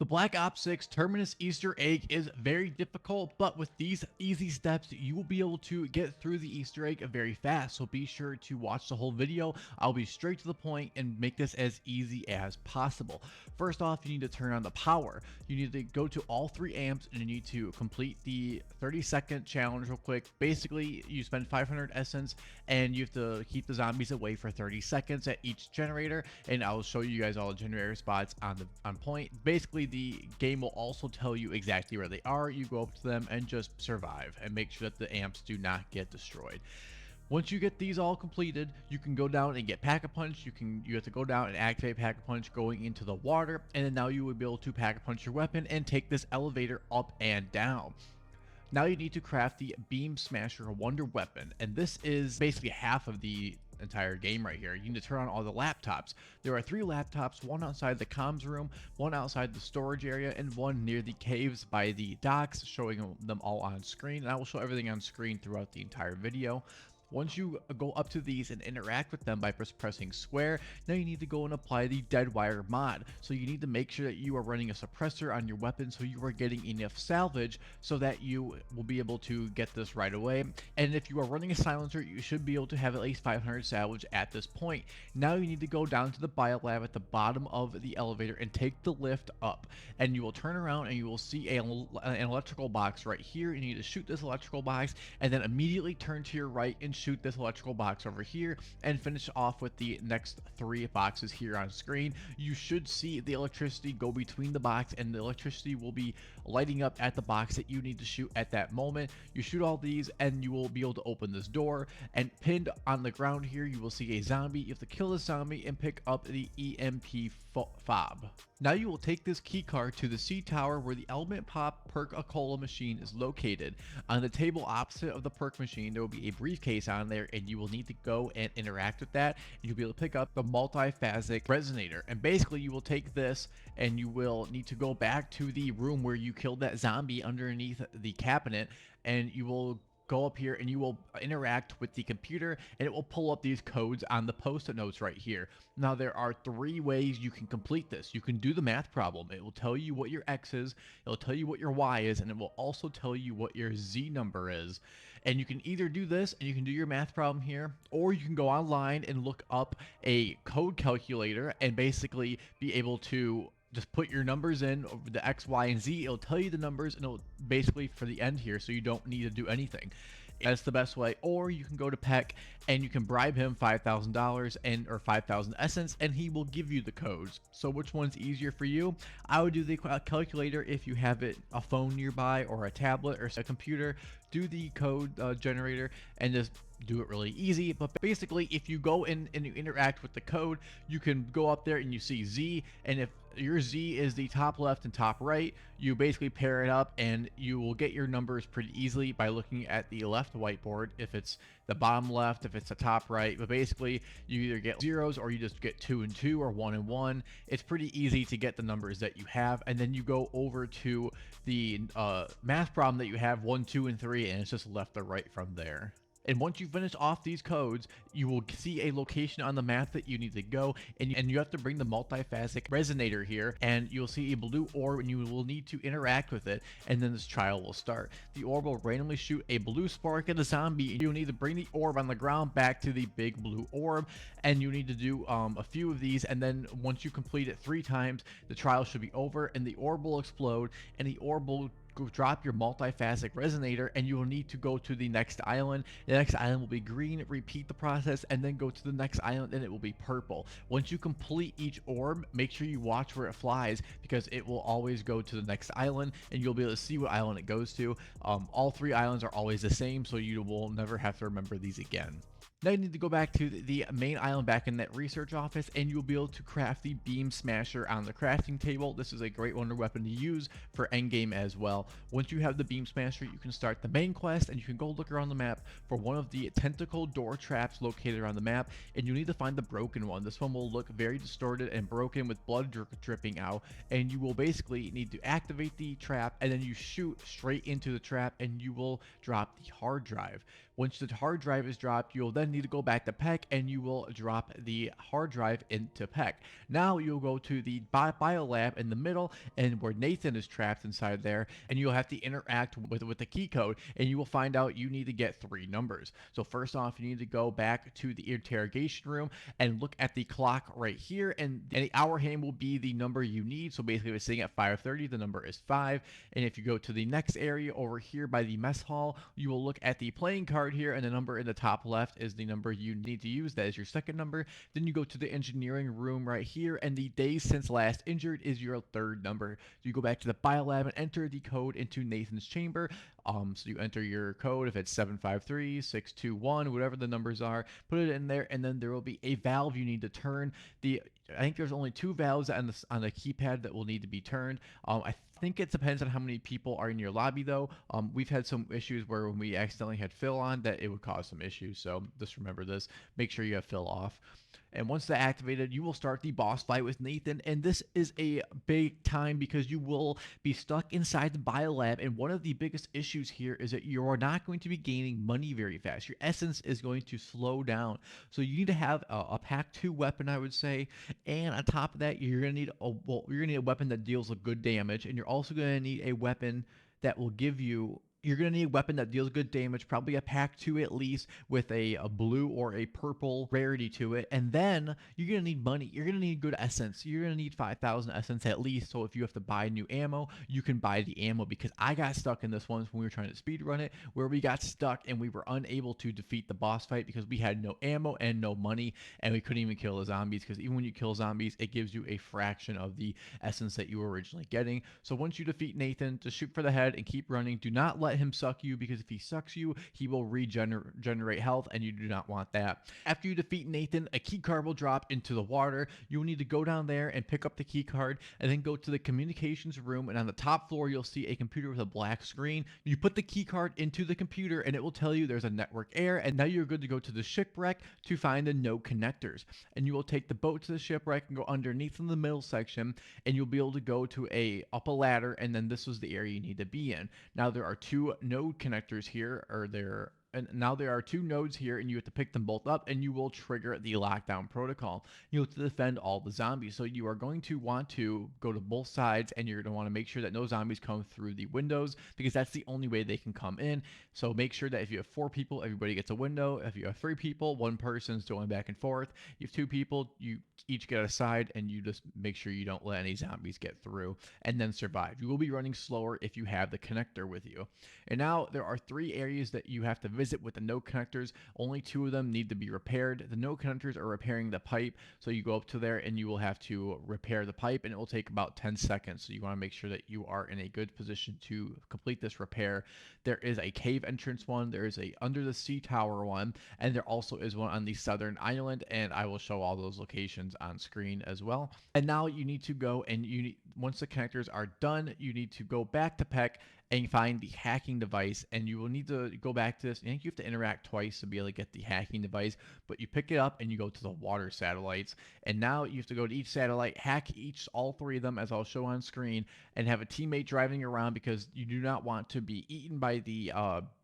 The Black Ops 6 Terminus Easter egg is very difficult, but with these easy steps, you will be able to get through the Easter egg very fast. So be sure to watch the whole video. I'll be straight to the point and make this as easy as possible. First off, you need to turn on the power. You need to go to all 3 amps and you need to complete the 30-second challenge real quick. Basically, you spend 500 essence and you have to keep the zombies away for 30 seconds at each generator. And I'll show you guys all the generator spots on point. Basically, the game will also tell you exactly where they are. You go up to them and just survive and make sure that the amps do not get destroyed. Once you get these all completed, you can go down and get Pack-a-Punch. You have to go down and activate Pack-a-Punch going into the water, and then now you will be able to Pack-a-Punch your weapon and take this elevator up and down. Now you need to craft the Beam Smasher Wonder Weapon, and this is basically half of the entire game right here. You need to turn on all the laptops. There are 3 laptops, one outside the comms room, one outside the storage area, and one near the caves by the docks, showing them all on screen. And I will show everything on screen throughout the entire video. Once you go up to these and interact with them by pressing square, now you need to go and apply the Deadwire mod. So you need to make sure that you are running a suppressor on your weapon so you are getting enough salvage so that you will be able to get this right away. And if you are running a silencer, you should be able to have at least 500 salvage at this point. Now you need to go down to the biolab at the bottom of the elevator and take the lift up. And you will turn around and you will see an electrical box right here. You need to shoot this electrical box and then immediately turn to your right and shoot this electrical box over here and finish off with the next 3 boxes here on screen. You should see the electricity go between the box and the electricity will be lighting up at the box that you need to shoot at that moment. You shoot all these and you will be able to open this door, and pinned on the ground here you will see a zombie. You have to kill the zombie and pick up the EMP fob. Now you will take this key card to the C tower where the Element Pop Perk-a-Cola machine is located. On the table opposite of the perk machine there will be a briefcase on there, and you will need to go and interact with that, and you'll be able to pick up the multiphasic resonator. And basically you will take this and you will need to go back to the room where you killed that zombie underneath the cabinet, and you will go up here and you will interact with the computer and it will pull up these codes on the post-it notes right here. Now there are 3 ways you can complete this. You can do the math problem. It will tell you what your X is, it'll tell you what your Y is, and it will also tell you what your Z number is. And you can either do this and you can do your math problem here, or you can go online and look up a code calculator and basically be able to just put your numbers in over the X, Y, and Z. It'll tell you the numbers and it'll basically for the end here, so you don't need to do anything. That's the best way. Or you can go to Peck and you can bribe him $5,000 and or 5,000 essence and he will give you the codes. So which one's easier for you? I would do the calculator if you have a phone nearby or a tablet or a computer. Do the code generator and just do it really easy. But basically if you go in and you interact with the code, you can go up there and you see Z, and if your Z is the top left and top right, you basically pair it up and you will get your numbers pretty easily by looking at the left whiteboard if it's the bottom left, if it's the top right. But basically you either get zeros or you just get 2 and 2 or 1 and 1. It's pretty easy to get the numbers that you have, and then you go over to the math problem that you have 1, 2, and 3, and it's just left or right from there. And once you finish off these codes, you will see a location on the map that you need to go, and you have to bring the multiphasic resonator here, and you'll see a blue orb and you will need to interact with it, and then this trial will start. The orb will randomly shoot a blue spark at a zombie, and you'll need to bring the orb on the ground back to the big blue orb, and you need to do a few of these, and then once you complete it 3 times, the trial should be over, and the orb will explode, and the orb will go drop your multiphasic resonator, and you will need to go to the next island. The next island will be green, repeat the process, and then go to the next island and it will be purple. Once you complete each orb, make sure you watch where it flies, because it will always go to the next island and you'll be able to see what island it goes to. All 3 islands are always the same, so you will never have to remember these again. Now you need to go back to the main island back in that research office, and you'll be able to craft the Beam Smasher on the crafting table. This is a great wonder weapon to use for endgame as well. Once you have the Beam Smasher, you can start the main quest, and you can go look around the map for one of the tentacle door traps located around the map, and you need to find the broken one. This one will look very distorted and broken with blood dripping out, and you will basically need to activate the trap, and then you shoot straight into the trap, and you will drop the hard drive. Once the hard drive is dropped, you'll then need to go back to Peck, and you will drop the hard drive into Peck. Now you'll go to the bio lab in the middle, and where Nathan is trapped inside there, and you'll have to interact with the key code, and you will find out you need to get 3 numbers. So first off, you need to go back to the interrogation room and look at the clock right here, and the hour hand will be the number you need. So basically, it's sitting at 5:30. The number is 5. And if you go to the next area over here by the mess hall, you will look at the playing card here, and the number in the top left is the number you need to use. That is your second number. Then you go to the engineering room right here, and the days since last injured is your third number. So you go back to the biolab and enter the code into Nathan's chamber. So you enter your code, if it's 753, 621, whatever the numbers are, put it in there, and then there will be a valve you need to turn. I think there's only 2 valves on the keypad that will need to be turned. I think it depends on how many people are in your lobby, though. We've had some issues where when we accidentally had Phil on, that it would cause some issues. So just remember this. Make sure you have Phil off. And once they're activated, you will start the boss fight with Nathan. And this is a big time because you will be stuck inside the biolab. And one of the biggest issues here is that you are not going to be gaining money very fast. Your essence is going to slow down. So you need to have a pack 2 weapon, I would say. And on top of that, you're going to need a weapon that deals with good damage. And you're also going to need a weapon that will give you you're going to need a weapon that deals good damage, probably a pack 2 at least, with a blue or a purple rarity to it. And then you're going to need money. You're going to need good essence. You're going to need 5,000 essence at least. So if you have to buy new ammo, you can buy the ammo, because I got stuck in this once when we were trying to speed run it, where we got stuck and we were unable to defeat the boss fight because we had no ammo and no money, and we couldn't even kill the zombies, because even when you kill zombies, it gives you a fraction of the essence that you were originally getting. So once you defeat Nathan, just shoot for the head and keep running. Do not let him suck you, because if he sucks you, he will regenerate health, and you do not want that. After you defeat Nathan, a key card will drop into the water. You will need to go down there and pick up the key card, and then go to the communications room, and on the top floor you'll see a computer with a black screen. You put the key card into the computer, and it will tell you there's a network error, and now you're good to go to the shipwreck to find the no connectors. And you will take the boat to the shipwreck and go underneath in the middle section, and you'll be able to go to up a ladder, and then this was the area you need to be in. Now there are 2 node connectors here, and now there are 2 nodes here, and you have to pick them both up, and you will trigger the lockdown protocol. You have to defend all the zombies. So you are going to want to go to both sides, and you're going to want to make sure that no zombies come through the windows, because that's the only way they can come in. So make sure that if you have 4 people, everybody gets a window. If you have 3 people, 1 person's going back and forth. You have 2 people, you each get a side, and you just make sure you don't let any zombies get through, and then survive. You will be running slower if you have the connector with you. And now there are 3 areas that you have to visit with the node connectors. Only 2 of them need to be repaired. The node connectors are repairing the pipe, so you go up to there and you will have to repair the pipe, and it will take about 10 seconds. So you want to make sure that you are in a good position to complete this repair. There is a cave entrance one, there is a under the sea tower one, and there also is one on the southern island, and I will show all those locations on screen as well. And now you need to go, and once the connectors are done, you need to go back to Peck and find the hacking device, and you will need to go back to this. I think you have to interact twice to be able to get the hacking device, but you pick it up and you go to the water satellites, and now you have to go to each satellite, hack all 3 of them, as I'll show on screen, and have a teammate driving around, because you do not want to be eaten by the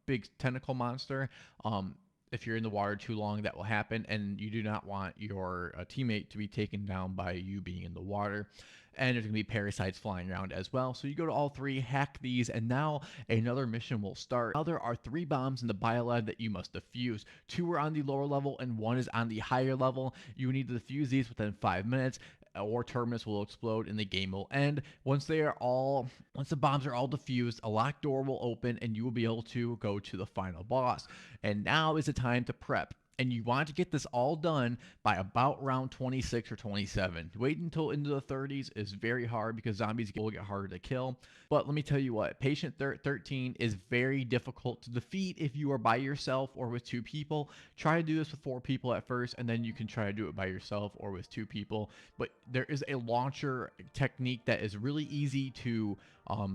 big tentacle monster. If you're in the water too long, that will happen, and you do not want your teammate to be taken down by you being in the water. And there's going to be parasites flying around as well. So you go to all 3, hack these, and now another mission will start. Now there are 3 bombs in the biolab that you must defuse. 2 are on the lower level, and 1 is on the higher level. You need to defuse these within 5 minutes, or Terminus will explode and the game will end. Once the bombs are all defused, a locked door will open, and you will be able to go to the final boss. And now is the time to prep. And you want to get this all done by about round 26 or 27. Waiting until into the 30s is very hard, because zombies will get harder to kill. But let me tell you what, Patient 13 is very difficult to defeat if you are by yourself or with 2 people. Try to do this with 4 people at first, and then you can try to do it by yourself or with 2 people. But there is a launcher technique that is really easy to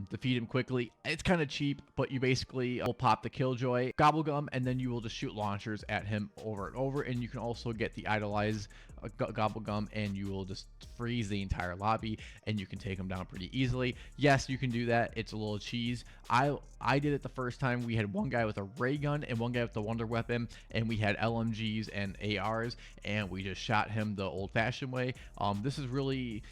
defeat him quickly. It's kind of cheap, but you basically will pop the Killjoy Gobblegum, and then you will just shoot launchers at him or over and over. And you can also get the idolize gobble gum, and you will just freeze the entire lobby, and you can take them down pretty easily. Yes, you can do that. It's a little cheese. I did it the first time. We had one guy with a ray gun and one guy with the wonder weapon, and we had LMGs and ARs, and we just shot him the old-fashioned way. This is really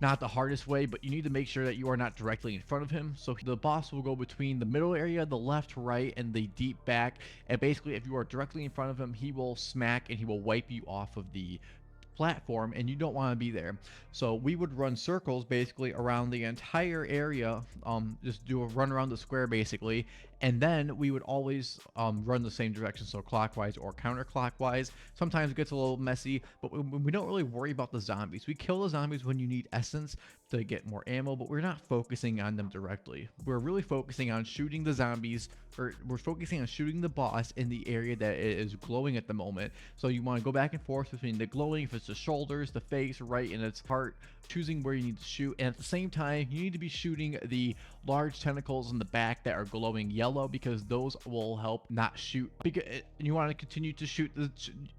not the hardest way, but you need to make sure that you are not directly in front of him. So the boss will go between the middle area, the left, right, and the deep back. And basically, if you are directly in front of him, he will smack and he will wipe you off of the platform, and you don't want to be there. So we would run circles basically around the entire area, just do a run around the square basically, and then we would always run the same direction, so clockwise or counterclockwise. Sometimes it gets a little messy, but we don't really worry about the zombies. We kill the zombies when you need essence to get more ammo, but we're not focusing on them directly. We're really focusing on shooting the zombies, or we're focusing on shooting the boss in the area that is glowing at the moment. So you want to go back and forth between the glowing, if it's the shoulders, the face, right, and its heart, choosing where you need to shoot. And at the same time, you need to be shooting the large tentacles in the back that are glowing yellow, because those will help not shoot. Because you want to continue to shoot the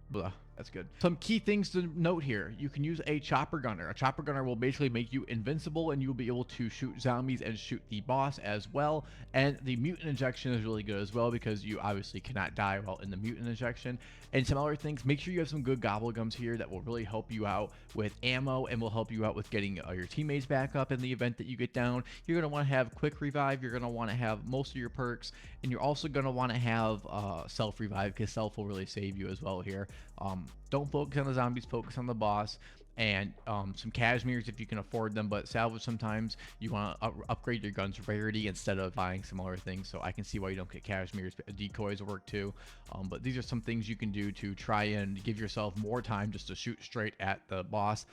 blah. That's good. Some key things to note here. You can use a chopper gunner. A chopper gunner will basically make you invincible, and you'll be able to shoot zombies and shoot the boss as well. And the mutant injection is really good as well, because you obviously cannot die while in the mutant injection. And some other things, make sure you have some good gobblegums here that will really help you out with ammo, and will help you out with getting your teammates back up in the event that you get down. You're going to want to have quick revive. You're going to want to have most of your perks, and you're also going to want to have self revive, because self will really save you as well here. Don't focus on the zombies, focus on the boss. And some cashmeres if you can afford them, but salvage sometimes you want to upgrade your gun's rarity instead of buying some other things. So I can see why you don't get cashmeres. Decoys work too, but these are some things you can do to try and give yourself more time just to shoot straight at the boss.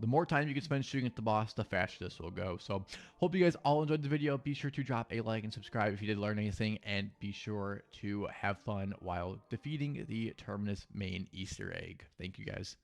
The more time you can spend shooting at the boss, the faster this will go. So hope you guys all enjoyed the video. Be sure to drop a like and subscribe if you did learn anything, and be sure to have fun while defeating the Terminus main Easter egg. Thank you guys.